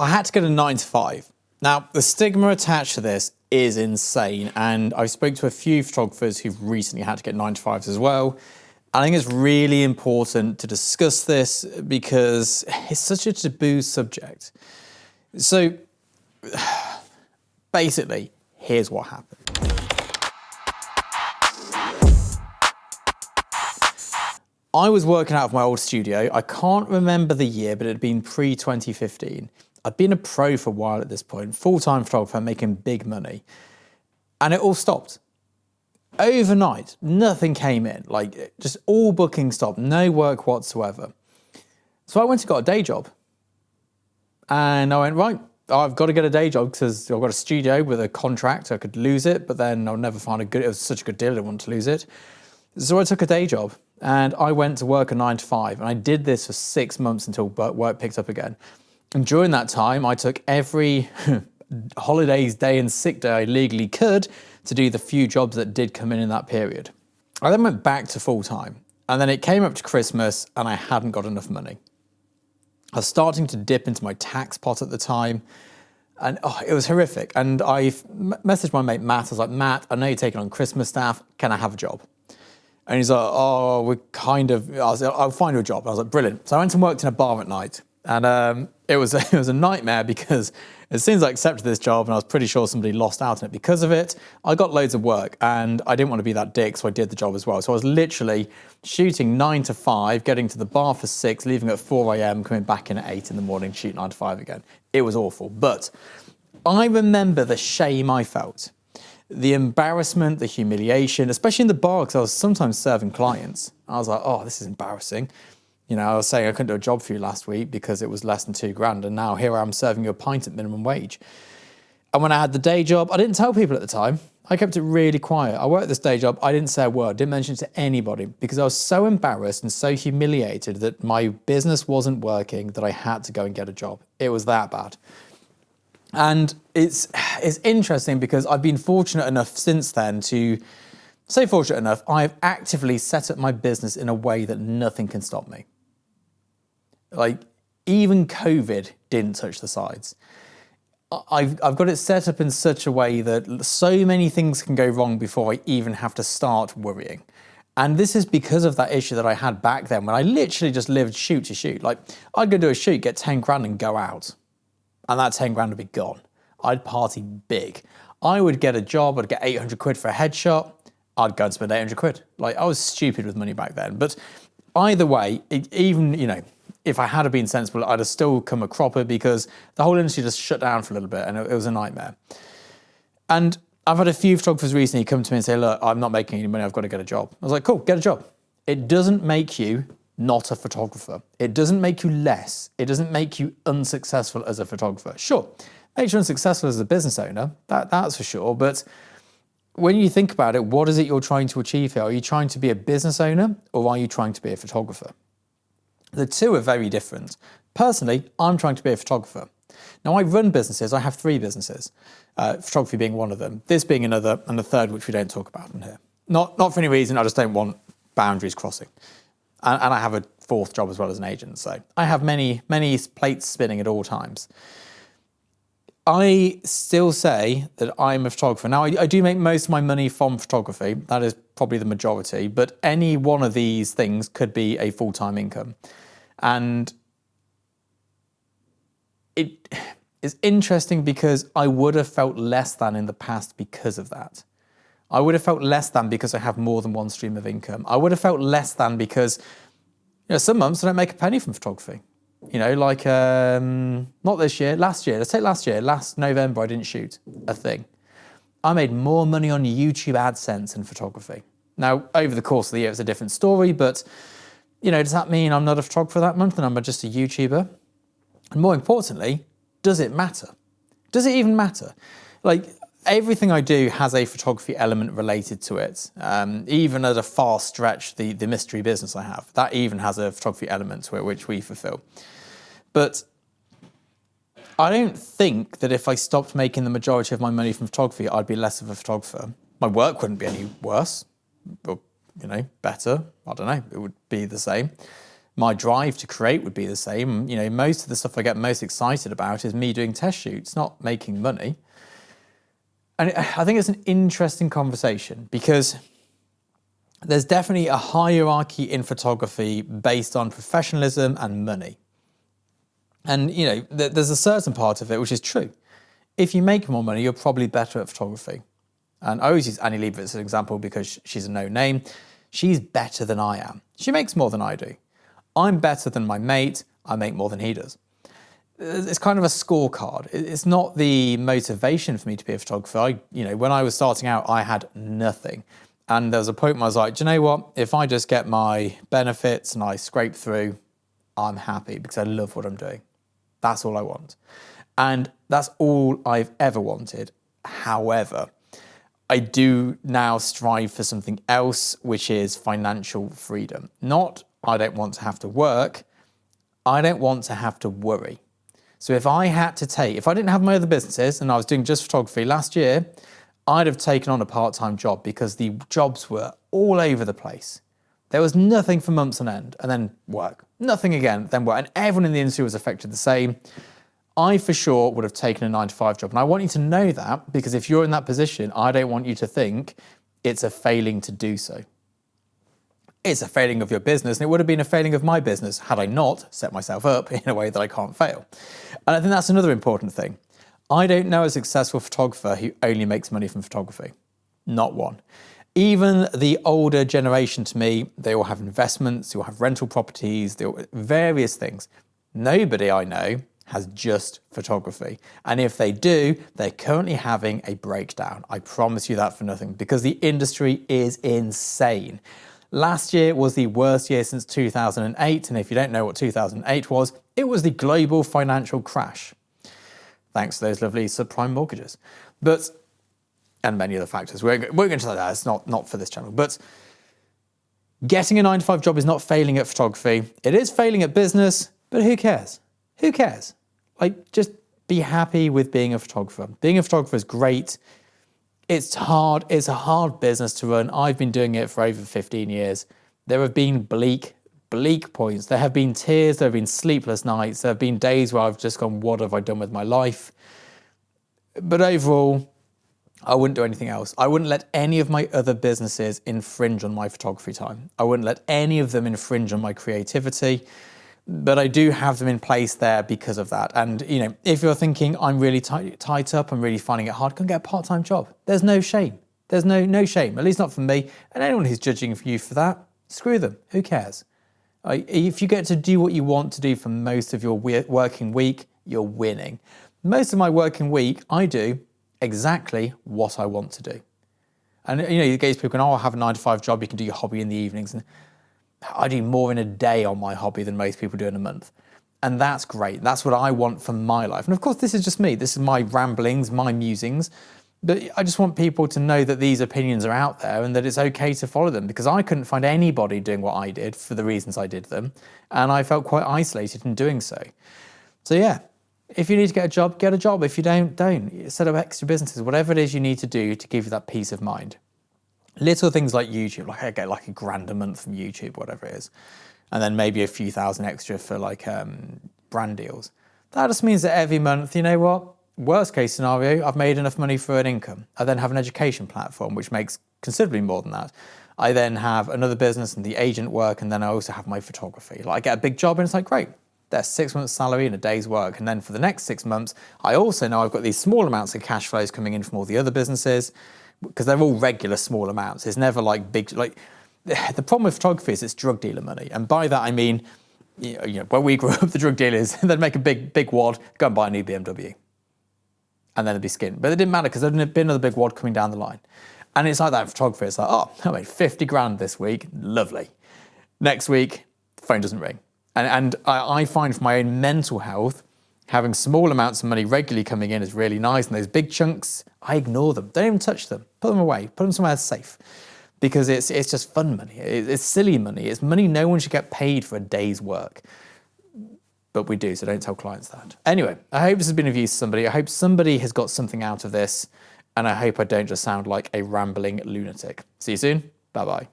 I had to get a 9 to 5. Now, the stigma attached to this is insane, and I spoke to a few photographers who've recently had to get 9 to 5s as well. I think it's really important to discuss this because it's such a taboo subject. So, basically, here's what happened. I was working out of my old studio. I can't remember the year, but it had been pre-2015. I'd been a pro for a while at this point, full-time photographer, making big money. And it all stopped. Overnight, nothing came in, like just all bookings stopped, no work whatsoever. So I went and got a day job. And I went, right, I've got to get a day job because I've got a studio with a contract. I could lose it, but then I'll never find it was such a good deal, I didn't want to lose it. So I took a day job and I went to work a 9 to 5. And I did this for 6 months until work picked up again. And during that time, I took every holidays, day and sick day I legally could to do the few jobs that did come in that period. I then went back to full time. And then it came up to Christmas and I hadn't got enough money. I was starting to dip into my tax pot at the time. And it was horrific. And I messaged my mate Matt. I was like, Matt, I know you're taking on Christmas staff. Can I have a job? And he's like, oh, I was like, I'll find you a job. I was like, brilliant. So I went and worked in a bar at night. And it was a nightmare because as soon as I accepted this job, and I was pretty sure somebody lost out on it because of it, I got loads of work and I didn't want to be that dick, so I did the job as well. So I was literally shooting 9 to 5, getting to the bar for 6, leaving at 4 a.m, coming back in at 8 in the morning, shoot 9 to 5 again. It was awful. But I remember the shame I felt, the embarrassment, the humiliation, especially in the bar, because I was sometimes serving clients. I was like, oh, this is embarrassing. You know, I was saying I couldn't do a job for you last week because it was less than £2,000, and now here I am serving you a pint at minimum wage. And when I had the day job, I didn't tell people at the time. I kept it really quiet. I worked this day job, I didn't say a word, didn't mention it to anybody because I was so embarrassed and so humiliated that my business wasn't working that I had to go and get a job. It was that bad. And it's interesting because I've been fortunate enough since then to say fortunate enough, I've actively set up my business in a way that nothing can stop me. Like, even COVID didn't touch the sides. I've got it set up in such a way that so many things can go wrong before I even have to start worrying. And this is because of that issue that I had back then when I literally just lived shoot to shoot. Like, I'd go do a shoot, get 10 grand and go out. And that 10 grand would be gone. I'd party big. I would get a job, I'd get 800 quid for a headshot. I'd go and spend 800 quid. Like, I was stupid with money back then. But either way, even, you know, if I had been sensible, I'd have still come a cropper because the whole industry just shut down for a little bit and it was a nightmare. And I've had a few photographers recently come to me and say, look, I'm not making any money, I've got to get a job. I was like, cool, get a job. It doesn't make you not a photographer. It doesn't make you less. It doesn't make you unsuccessful as a photographer. Sure, makes you unsuccessful as a business owner, that's for sure. But when you think about it, what is it you're trying to achieve here? Are you trying to be a business owner or are you trying to be a photographer? The two are very different. Personally, I'm trying to be a photographer. Now, I run businesses. I have 3 businesses, photography being one of them, this being another, and the third, which we don't talk about in here. Not for any reason, I just don't want boundaries crossing. And I have a 4th job as well as an agent, so I have many plates spinning at all times. I still say that I'm a photographer. Now, I do make most of my money from photography. That is probably the majority, but any one of these things could be a full-time income. And it is interesting because I would have felt less than in the past because of that. I would have felt less than because I have more than one stream of income. I would have felt less than because, you know, some months I don't make a penny from photography. You know, like, not this year, last year. Let's take last year. Last November, I didn't shoot a thing. I made more money on YouTube AdSense than photography. Now, over the course of the year, it's a different story, but, you know, does that mean I'm not a photographer that month and I'm just a YouTuber? And more importantly, does it matter? Does it even matter? Like, everything I do has a photography element related to it. Even at a far stretch, the mystery business I have, that even has a photography element to it, which we fulfill. But I don't think that if I stopped making the majority of my money from photography, I'd be less of a photographer. My work wouldn't be any worse, or, you know, better. I don't know, it would be the same. My drive to create would be the same. You know, most of the stuff I get most excited about is me doing test shoots, not making money. And I think it's an interesting conversation because there's definitely a hierarchy in photography based on professionalism and money. And, you know, there's a certain part of it which is true. If you make more money, you're probably better at photography. And I always use Annie Leibovitz as an example because she's a no name. She's better than I am. She makes more than I do. I'm better than my mate. I make more than he does. It's kind of a scorecard. It's not the motivation for me to be a photographer. When I was starting out, I had nothing. And there was a point where I was like, do you know what? If I just get my benefits and I scrape through, I'm happy because I love what I'm doing. That's all I want. And that's all I've ever wanted. However, I do now strive for something else, which is financial freedom. Not, I don't want to have to work. I don't want to have to worry. So if I didn't have my other businesses and I was doing just photography last year, I'd have taken on a part-time job because the jobs were all over the place. There was nothing for months on end, and then work. Nothing again, then work. And everyone in the industry was affected the same. I, for sure, would have taken a 9-to-5 job. And I want you to know that because if you're in that position, I don't want you to think it's a failing to do so. It's a failing of your business, and it would have been a failing of my business had I not set myself up in a way that I can't fail. And I think that's another important thing. I don't know a successful photographer who only makes money from photography. Not one. Even the older generation to me, they all have investments, they all have rental properties, they all various things. Nobody I know has just photography. And if they do, they're currently having a breakdown. I promise you that for nothing, because the industry is insane. Last year was the worst year since 2008. And if you don't know what 2008 was, it was the global financial crash. Thanks to those lovely subprime mortgages. And many other factors. We're going to that. It's not for this channel. But getting a 9-to-5 job is not failing at photography. It is failing at business, but who cares? Who cares? Like, just be happy with being a photographer. Being a photographer is great. It's hard. It's a hard business to run. I've been doing it for over 15 years. There have been bleak points. There have been tears. There have been sleepless nights. There have been days where I've just gone, what have I done with my life? But overall, I wouldn't do anything else. I wouldn't let any of my other businesses infringe on my photography time. I wouldn't let any of them infringe on my creativity. But I do have them in place there because of that. And, if you're thinking, I'm really tight up, I'm really finding it hard, go and get a part-time job. There's no shame. There's no shame, at least not for me. And anyone who's judging you for that, screw them. Who cares? If you get to do what you want to do for most of your working week, you're winning. Most of my working week, I do exactly what I want to do. And, you get people going, I have a 9-to-5 job, you can do your hobby in the evenings. And I do more in a day on my hobby than most people do in a month. And that's great. That's what I want for my life. And of course, this is just me. This is my ramblings, my musings. But I just want people to know that these opinions are out there and that it's okay to follow them, because I couldn't find anybody doing what I did for the reasons I did them. And I felt quite isolated in doing so. So yeah, if you need to get a job, get a job. If you don't. Set up extra businesses, whatever it is you need to do to give you that peace of mind. Little things like YouTube, like I get like $1,000 a month from YouTube, whatever it is. And then maybe a few thousand extra for like brand deals. That just means that every month, you know what? Worst case scenario, I've made enough money for an income. I then have an education platform, which makes considerably more than that. I then have another business and the agent work, and then I also have my photography. Like I get a big job and it's like, great, there's 6 months salary and a day's work. And then for the next 6 months, I also know I've got these small amounts of cash flows coming in from all the other businesses, because they're all regular small amounts. It's never like big, like the problem with photography is it's drug dealer money. And by that, I mean, when we grew up, the drug dealers, they'd make a big wad, go and buy a new BMW. And then it'd be skint. But it didn't matter because there'd been another big wad coming down the line. And it's like that in photography. It's like, oh, I made 50 grand this week. Lovely. Next week, the phone doesn't ring. And I find for my own mental health, having small amounts of money regularly coming in is really nice. And those big chunks, I ignore them. Don't even touch them. Put them away. Put them somewhere safe. Because it's just fun money. It's silly money. It's money no one should get paid for a day's work. But we do, so don't tell clients that. Anyway, I hope this has been of use to somebody. I hope somebody has got something out of this. And I hope I don't just sound like a rambling lunatic. See you soon. Bye-bye.